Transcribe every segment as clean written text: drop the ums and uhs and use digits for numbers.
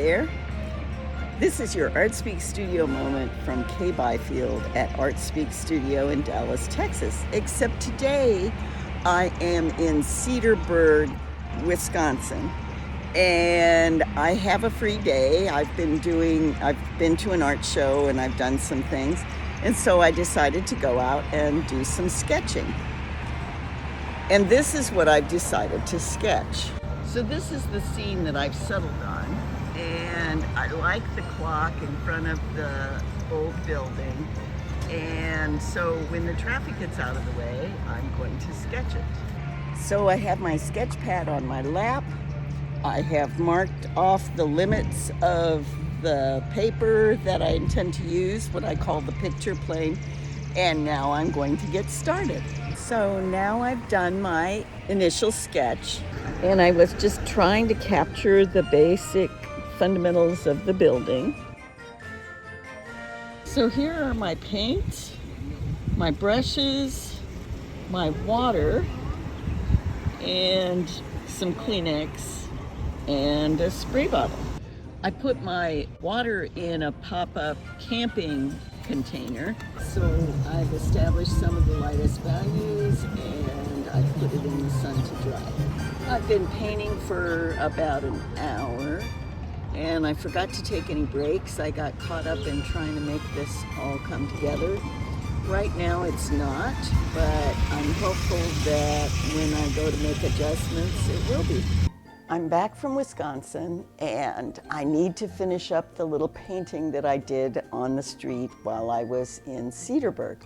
there. This is your ArtSpeaks studio moment from Byfield at ArtSpeaks Studio in Dallas, Texas. Except today I am in Cedarburg, Wisconsin, and I have a free day. I've been to an art show and I've done some things, and so I decided to go out and do some sketching. And this is what I've decided to sketch. So this is the scene that I've settled on, and I like the clock in front of the old building, and so when the traffic gets out of the way, I'm going to sketch it. So I have my sketch pad on my lap. I have marked off the limits of the paper that I intend to use, what I call the picture plane, and now I'm going to get started. So now I've done my initial sketch, and I was just trying to capture the basic fundamentals of the building. So here are my paints, my brushes, my water, and some Kleenex, and a spray bottle. I put my water in a pop-up camping container, so I've established some of the lightest values and I put it in the sun to dry. I've been painting for about an hour and I forgot to take any breaks. I got caught up in trying to make this all come together. Right now it's not, but I'm hopeful that when I go to make adjustments, it will be. I'm back from Wisconsin and I need to finish up the little painting that I did on the street while I was in Cedarburg.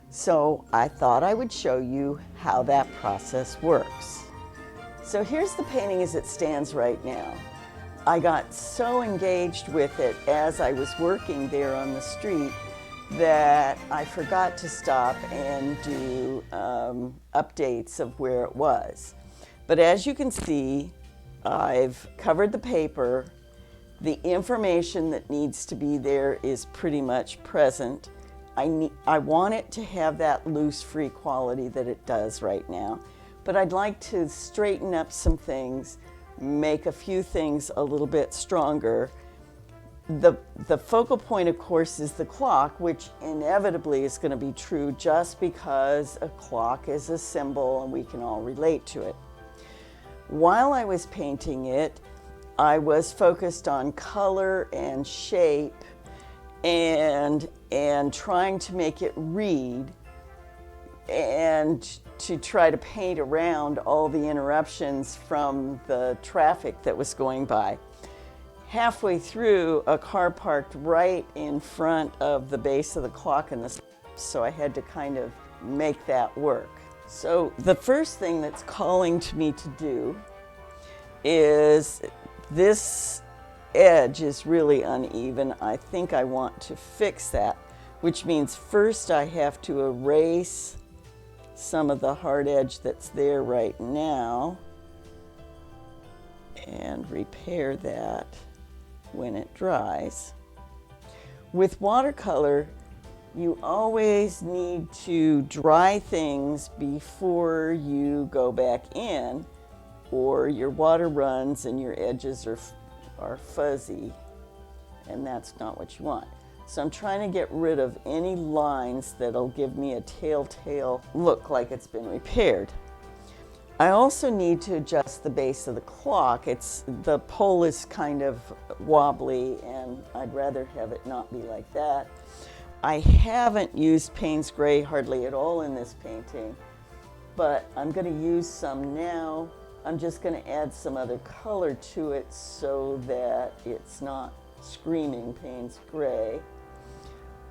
So I thought I would show you how that process works. So here's the painting as it stands right now. I got so engaged with it as I was working there on the street that I forgot to stop and do updates of where it was. But as you can see, I've covered the paper. The information that needs to be there is pretty much present. I want it to have that loose, free quality that it does right now. But I'd like to straighten up some things, make a few things a little bit stronger. The focal point, of course, is the clock, which inevitably is going to be true just because a clock is a symbol and we can all relate to it. While I was painting it, I was focused on color and shape and trying to make it read and to try to paint around all the interruptions from the traffic that was going by. Halfway through, a car parked right in front of the base of the clock in the so I had to kind of make that work. So the first thing that's calling to me to do is this edge is really uneven. I think I want to fix that, which means first I have to erase some of the hard edge that's there right now and repair that when it dries. With watercolor, you always need to dry things before you go back in, or your water runs and your edges are fuzzy, and that's not what you want. So I'm trying to get rid of any lines that'll give me a telltale look like it's been repaired. I also need to adjust the base of the clock. The pole is kind of wobbly and I'd rather have it not be like that. I haven't used Payne's Gray hardly at all in this painting, but I'm going to use some now. I'm just going to add some other color to it so that it's not screaming Payne's Gray.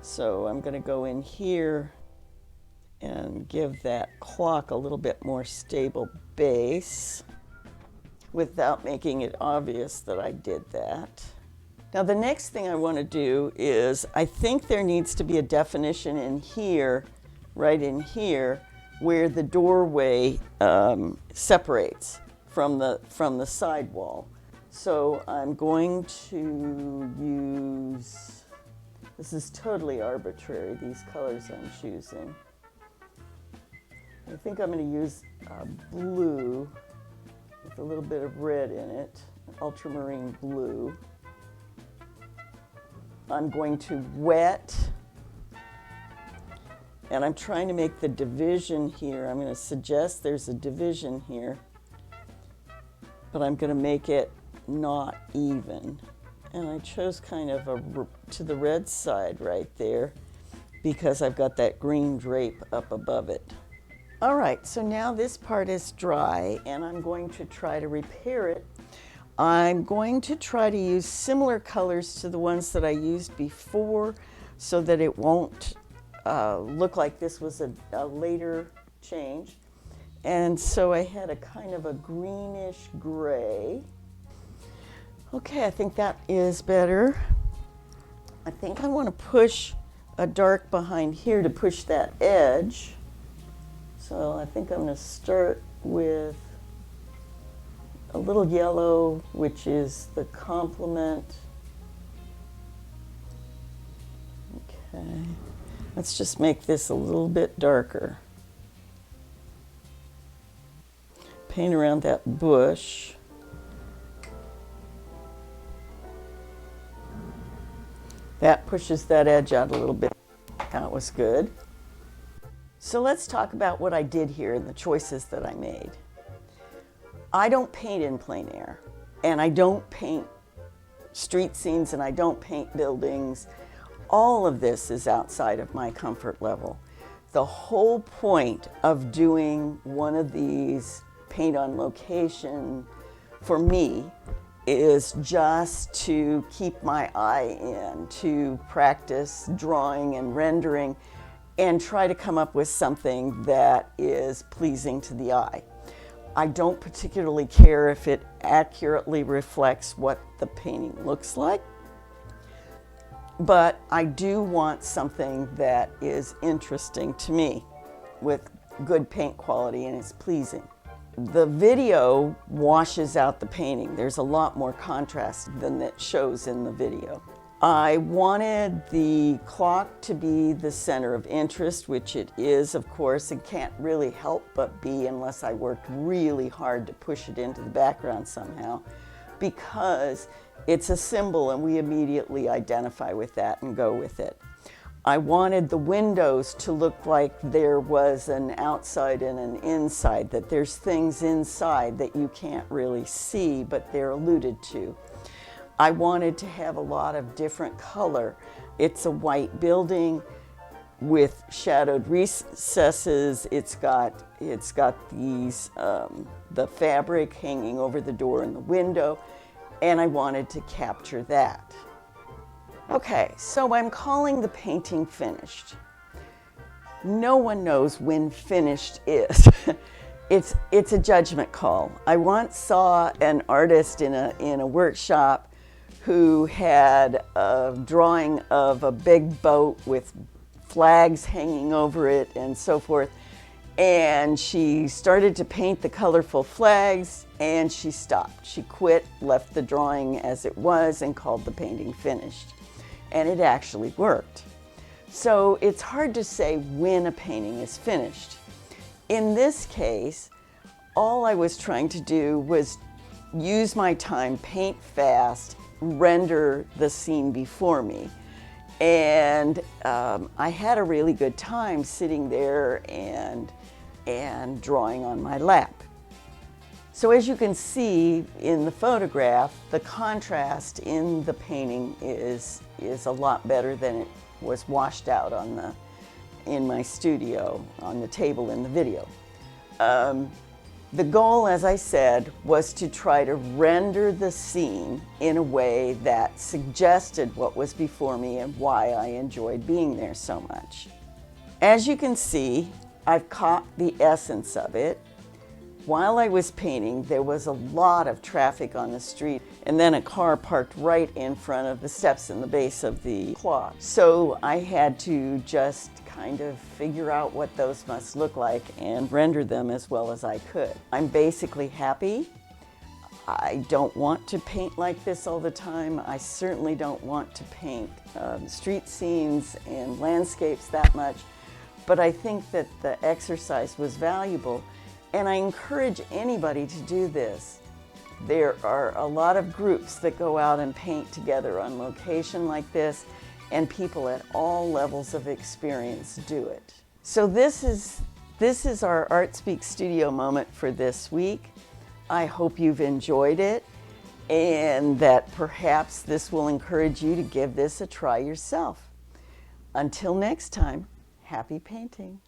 So I'm going to go in here and give that clock a little bit more stable base without making it obvious that I did that. Now the next thing I want to do is, I think there needs to be a definition in here, right in here, where the doorway separates from the sidewall. So I'm going to use, this is totally arbitrary, these colors I'm choosing. I think I'm going to use blue with a little bit of red in it, ultramarine blue. I'm going to wet, and I'm trying to make the division here. I'm going to suggest there's a division here, but I'm going to make it not even. And I chose kind of to the red side right there because I've got that green drape up above it. All right, so now this part is dry, and I'm going to try to repair it. I'm going to try to use similar colors to the ones that I used before so that it won't look like this was a later change. And so I had a kind of a greenish gray. Okay, I think that is better. I think I want to push a dark behind here to push that edge. So I think I'm going to start with a little yellow, which is the complement. Okay, let's just make this a little bit darker. Paint around that bush. That pushes that edge out a little bit. That was good. So let's talk about what I did here and the choices that I made. I don't paint in plein air, and I don't paint street scenes, and I don't paint buildings. All of this is outside of my comfort level. The whole point of doing one of these paint on location for me is just to keep my eye in, to practice drawing and rendering and try to come up with something that is pleasing to the eye. I don't particularly care if it accurately reflects what the painting looks like, but I do want something that is interesting to me with good paint quality and is pleasing. The video washes out the painting. There's a lot more contrast than that shows in the video. I wanted the clock to be the center of interest, which it is, of course, and can't really help but be unless I worked really hard to push it into the background somehow, because it's a symbol and we immediately identify with that and go with it. I wanted the windows to look like there was an outside and an inside, that there's things inside that you can't really see, but they're alluded to. I wanted to have a lot of different color. It's a white building with shadowed recesses. It's got these, the fabric hanging over the door and the window, and I wanted to capture that. Okay, so I'm calling the painting finished. No one knows when finished is. It's a judgment call. I once saw an artist in a workshop who had a drawing of a big boat with flags hanging over it and so forth. And she started to paint the colorful flags and she stopped. She quit, left the drawing as it was, and called the painting finished. And it actually worked. So it's hard to say when a painting is finished. In this case, all I was trying to do was use my time, paint fast, render the scene before me. And I had a really good time sitting there and drawing on my lap. So as you can see in the photograph, the contrast in the painting is a lot better than it was washed out in my studio on the table in the video. The goal, as I said, was to try to render the scene in a way that suggested what was before me and why I enjoyed being there so much. As you can see, I've caught the essence of it. While I was painting, there was a lot of traffic on the street, and then a car parked right in front of the steps in the base of the clock. So I had to just kind of figure out what those must look like and render them as well as I could. I'm basically happy. I don't want to paint like this all the time. I certainly don't want to paint street scenes and landscapes that much, but I think that the exercise was valuable. And I encourage anybody to do this. There are a lot of groups that go out and paint together on location like this, and people at all levels of experience do it. So this is our ArtSpeaks studio moment for this week. I hope you've enjoyed it and that perhaps this will encourage you to give this a try yourself. Until next time, happy painting.